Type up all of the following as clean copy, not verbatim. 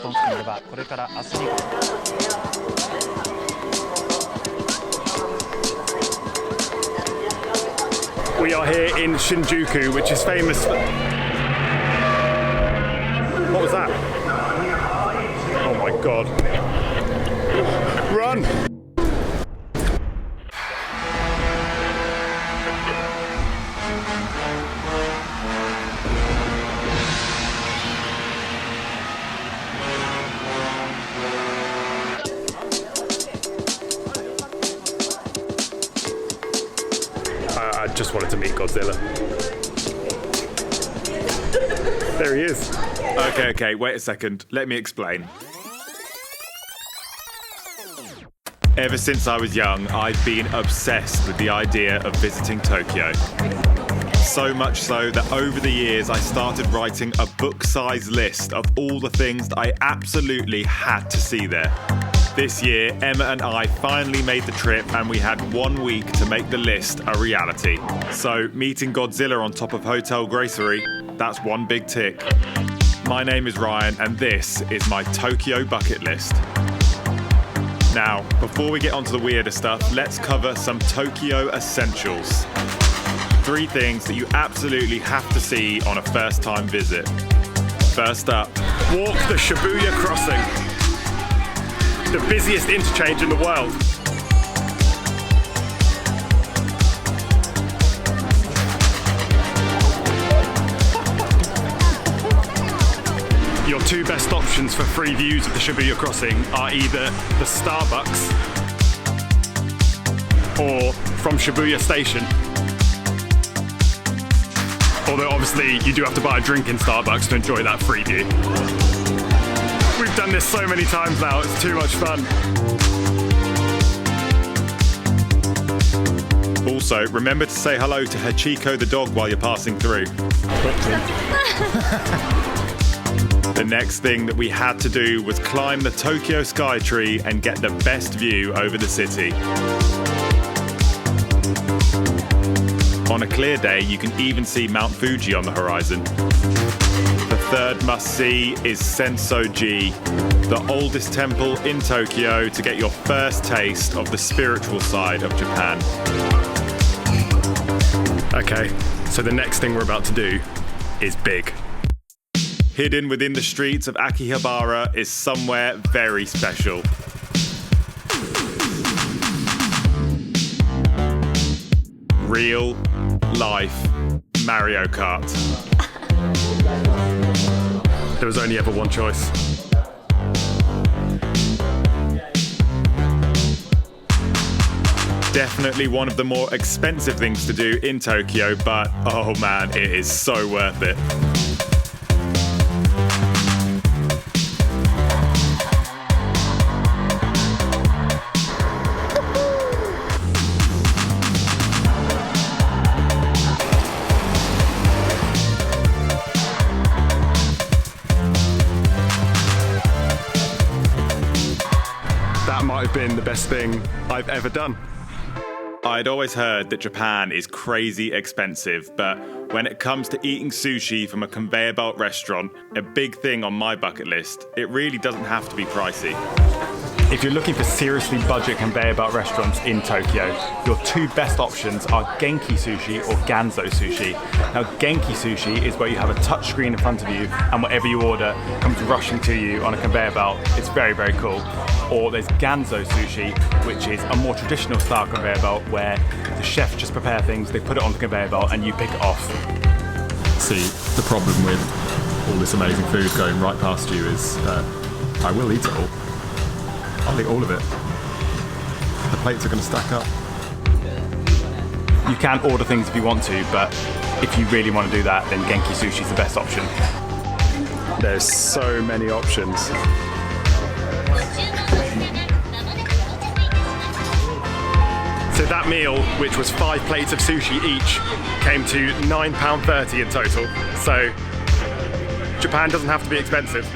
トン付近ではこれから明日に We are here in Shinjuku, which is famous for... What was that? Oh my god. Run! I just wanted to meet Godzilla. There he is. Okay, wait a second. Let me explain. Ever since I was young, I've been obsessed with the idea of visiting Tokyo. So much so that over the years I started writing a book-sized list of all the things that I absolutely had to see there. This year, Emma and I finally made the trip and we had 1 week to make the list a reality. So, meeting Godzilla on top of Hotel Grocery, that's one big tick. My name is Ryan and this is my Tokyo bucket list. Now, before we get onto the weirder stuff, let's cover some Tokyo essentials. 3 things that you absolutely have to see on a first-time visit. First up, walk the Shibuya crossing. The busiest interchange in the world. Your 2 best options for free views of the Shibuya crossing are either the Starbucks or from Shibuya station. Although obviously you do have to buy a drink in Starbucks to enjoy that free view. We've done this so many times now, it's too much fun. Also, remember to say hello to Hachiko the dog while you're passing through. The next thing that we had to do was climb the Tokyo Skytree and get the best view over the city. On a clear day, you can even see Mount Fuji on the horizon. The third must-see is Senso-ji, the oldest temple in Tokyo, to get your first taste of the spiritual side of Japan. Okay, so the next thing we're about to do is big. Hidden within the streets of Akihabara is somewhere very special. Real life Mario Kart. There was only ever one choice. Definitely one of the more expensive things to do in Tokyo, but oh man, it is so worth it. Might have been the best thing I've ever done. I'd always heard that Japan is crazy expensive, but when it comes to eating sushi from a conveyor belt restaurant, a big thing on my bucket list, it really doesn't have to be pricey. If you're looking for seriously budget conveyor belt restaurants in Tokyo, your 2 best options are Genki Sushi or Ganzo Sushi. Now, Genki Sushi is where you have a touch screen in front of you and whatever you order comes rushing to you on a conveyor belt. It's very, very cool. Or there's Ganzo Sushi, which is a more traditional style conveyor belt where the chef just prepare things, they put it on the conveyor belt and you pick it off. See, the problem with all this amazing food going right past you is I will eat it all. I'll eat all of it. The plates are going to stack up. You can order things if you want to, but if you really want to do that, then Genki Sushi is the best option. There's so many options. So that meal, which was 5 plates of sushi each, came to £9.30 in total. So Japan doesn't have to be expensive.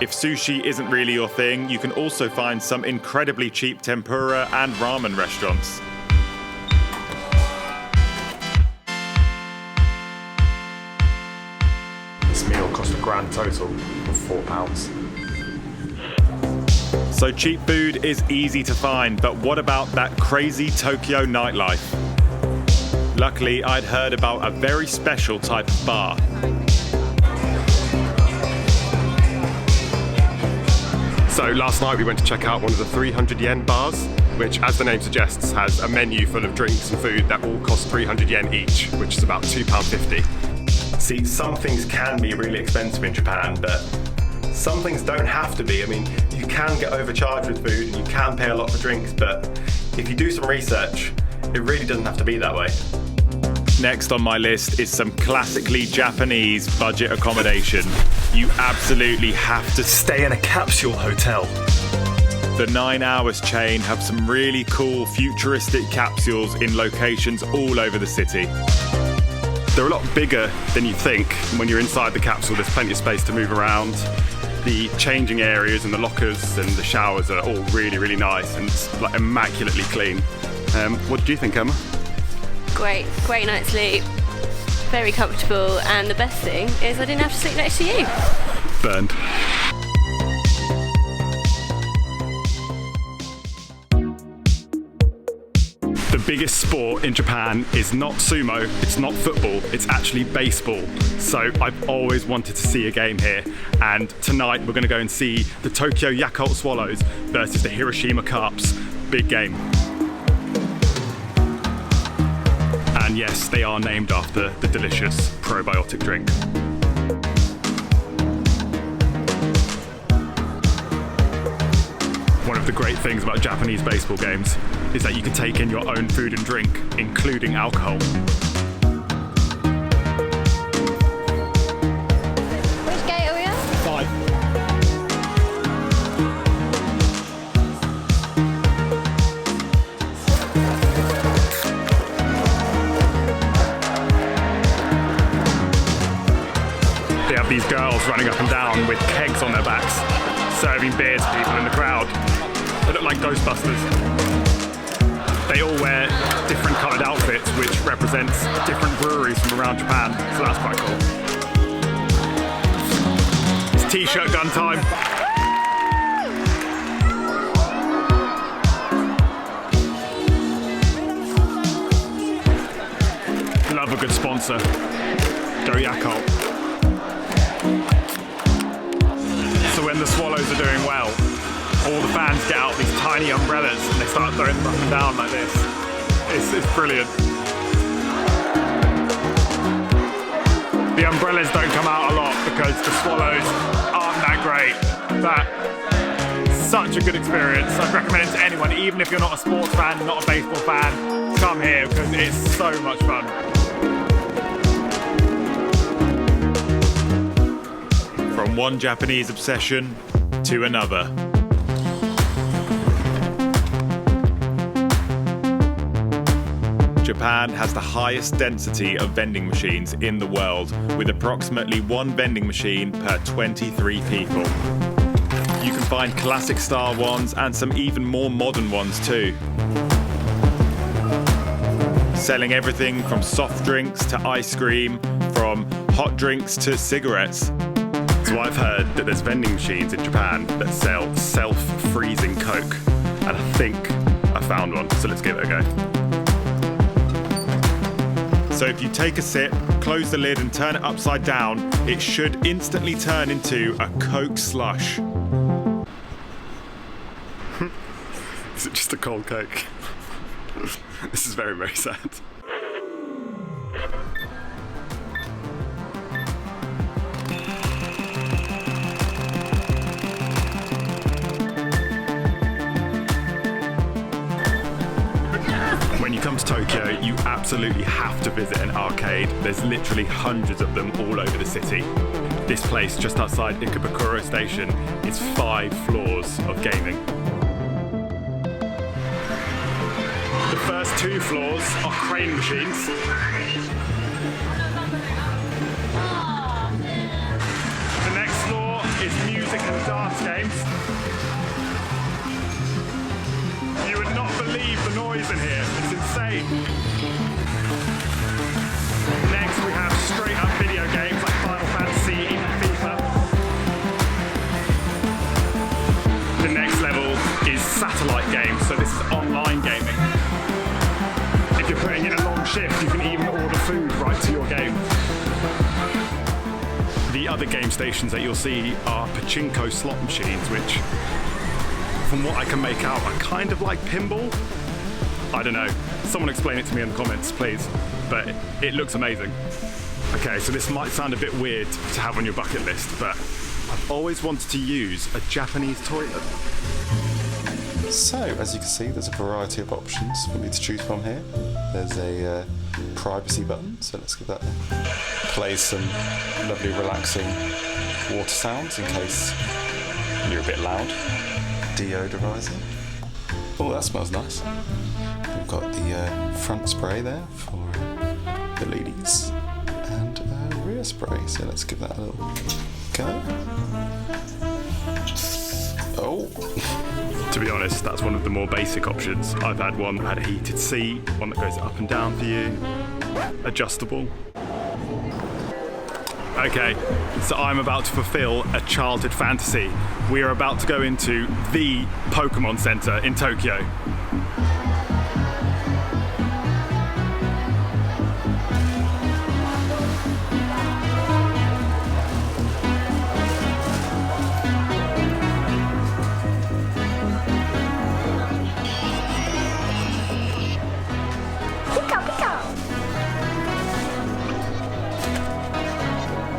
If sushi isn't really your thing, you can also find some incredibly cheap tempura and ramen restaurants. This meal cost a grand total of £4. So cheap food is easy to find, but what about that crazy Tokyo nightlife? Luckily, I'd heard about a very special type of bar. So last night we went to check out one of the 300 yen bars, which, as the name suggests, has a menu full of drinks and food that all cost 300 yen each, which is about £2.50. See, some things can be really expensive in Japan, but some things don't have to be. I mean, you can get overcharged with food and you can pay a lot for drinks, but if you do some research, it really doesn't have to be that way. Next on my list is some classically Japanese budget accommodation. You absolutely have to Stay in a capsule hotel. The 9 Hours chain have some really cool futuristic capsules in locations all over the city. They're a lot bigger than you think. When you're inside the capsule, there's plenty of space to move around. The changing areas and the lockers and the showers are all really, really nice and like immaculately clean. What do you think, Emma? Great night's sleep. Very comfortable, and the best thing is I didn't have to sleep next to you. Burned. The biggest sport in Japan is not sumo, it's not football, it's actually baseball. So I've always wanted to see a game here, and tonight we're going to go and see the Tokyo Yakult Swallows versus the Hiroshima Carps. Big game. And yes, they are named after the delicious probiotic drink. One of the great things about Japanese baseball games is that you can take in your own food and drink, including alcohol. Which gate are we at? 5. They have these girls running up and down with kegs on their backs, serving beer to people in the crowd. They look like Ghostbusters. They all wear different coloured outfits, which represents different breweries from around Japan, so that's quite cool. It's t-shirt gun time. Love a good sponsor. Go Yakult. So when the Swallows are doing well, all the fans get out these tiny umbrellas and they start throwing them up and down like this. It's brilliant. The umbrellas don't come out a lot because the Swallows aren't that great. But such a good experience. I'd recommend it to anyone, even if you're not a sports fan, not a baseball fan, come here because it's so much fun. from one Japanese obsession to another. Japan has the highest density of vending machines in the world, with approximately one vending machine per 23 people. You can find classic style ones and some even more modern ones too. Selling everything from soft drinks to ice cream, from hot drinks to cigarettes. So I've heard that there's vending machines in Japan that sell self-freezing Coke, and I think I found one, so let's give it a go. So if you take a sip, close the lid and turn it upside down, it should instantly turn into a Coke slush. Is it just a cold Coke? This is very, very sad. When you come to Tokyo, you absolutely have to visit an arcade. There's literally hundreds of them all over the city. This place, just outside Ikebukuro Station, is 5 floors of gaming. The first 2 floors are crane machines. The next floor is music and dance games. You would not believe the noise in here. It's insane. Next we have straight up video games like Final Fantasy, even FIFA. The next level is satellite games, so this is online gaming. If you're putting in a long shift, you can even order food right to your game. The other game stations that you'll see are Pachinko slot machines, which, from what I can make out, are kind of like pinball. I don't know. Someone explain it to me in the comments, please. But it looks amazing. Okay, so this might sound a bit weird to have on your bucket list, but I've always wanted to use a Japanese toilet. So, as you can see, there's a variety of options for me to choose from here. There's a privacy button, so let's give that a play. Some lovely relaxing water sounds in case you're a bit loud. Deodorizer. Oh, that smells nice. We've got the front spray there for the ladies and rear spray, so let's give that a little go. Oh. To be honest, that's one of the more basic options. I've had one that had a heated seat, one that goes up and down for you, adjustable. Okay, so I'm about to fulfill a childhood fantasy. We are about to go into the Pokemon Center in Tokyo.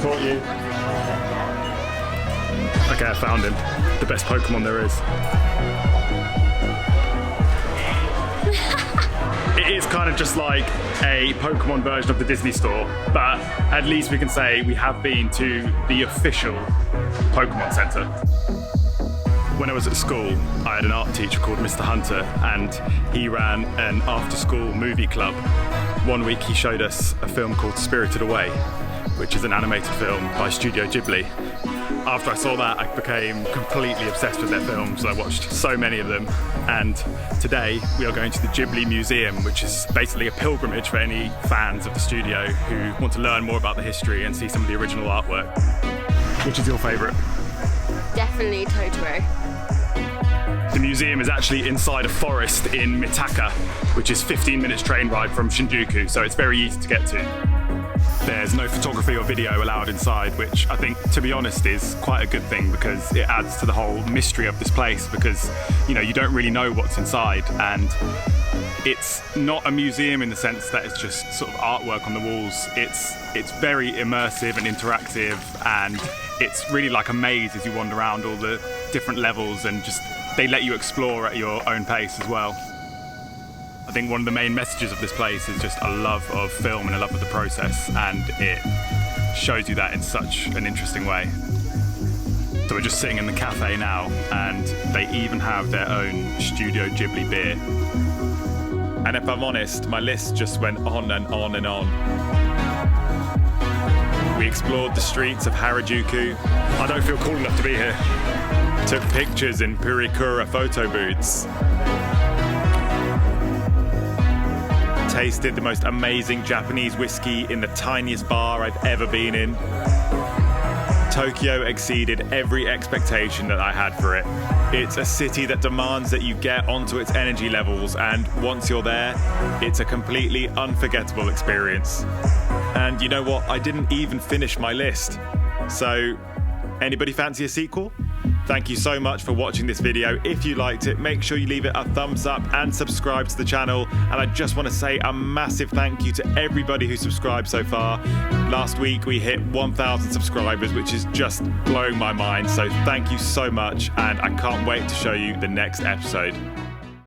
Caught you. Okay, I found him. The best Pokemon there is. It is kind of just like a Pokemon version of the Disney store, but at least we can say we have been to the official Pokemon Center. When I was at school, I had an art teacher called Mr. Hunter, and he ran an after-school movie club. One week he showed us a film called Spirited Away, which is an animated film by Studio Ghibli. After I saw that, I became completely obsessed with their films. I watched so many of them, and today we are going to the Ghibli Museum, which is basically a pilgrimage for any fans of the studio who want to learn more about the history and see some of the original artwork. Which is your favourite? Definitely Totoro. The museum is actually inside a forest in Mitaka, which is 15 minutes train ride from Shinjuku, so it's very easy to get to. There's no photography or video allowed inside, which I think, to be honest, is quite a good thing because it adds to the whole mystery of this place because, you know, you don't really know what's inside, and it's not a museum in the sense that it's just sort of artwork on the walls. It's very immersive and interactive, and it's really like a maze as you wander around all the different levels, and just they let you explore at your own pace as well. I think one of the main messages of this place is just a love of film and a love of the process, and it shows you that in such an interesting way. So we're just sitting in the cafe now, and they even have their own Studio Ghibli beer. And if I'm honest, my list just went on and on and on. We explored the streets of Harajuku. I don't feel cool enough to be here. Took pictures in Purikura Photobooths. Tasted the most amazing Japanese whiskey in the tiniest bar I've ever been in. Tokyo exceeded every expectation that I had for it. It's a city that demands that you get onto its energy levels, and once you're there, it's a completely unforgettable experience. And you know what? I didn't even finish my list. So, anybody fancy a sequel? Thank you so much for watching this video. If you liked it, make sure you leave it a thumbs up and subscribe to the channel. And I just want to say a massive thank you to everybody who subscribed so far. Last week we hit 1,000 subscribers, which is just blowing my mind. So thank you so much, and I can't wait to show you the next episode.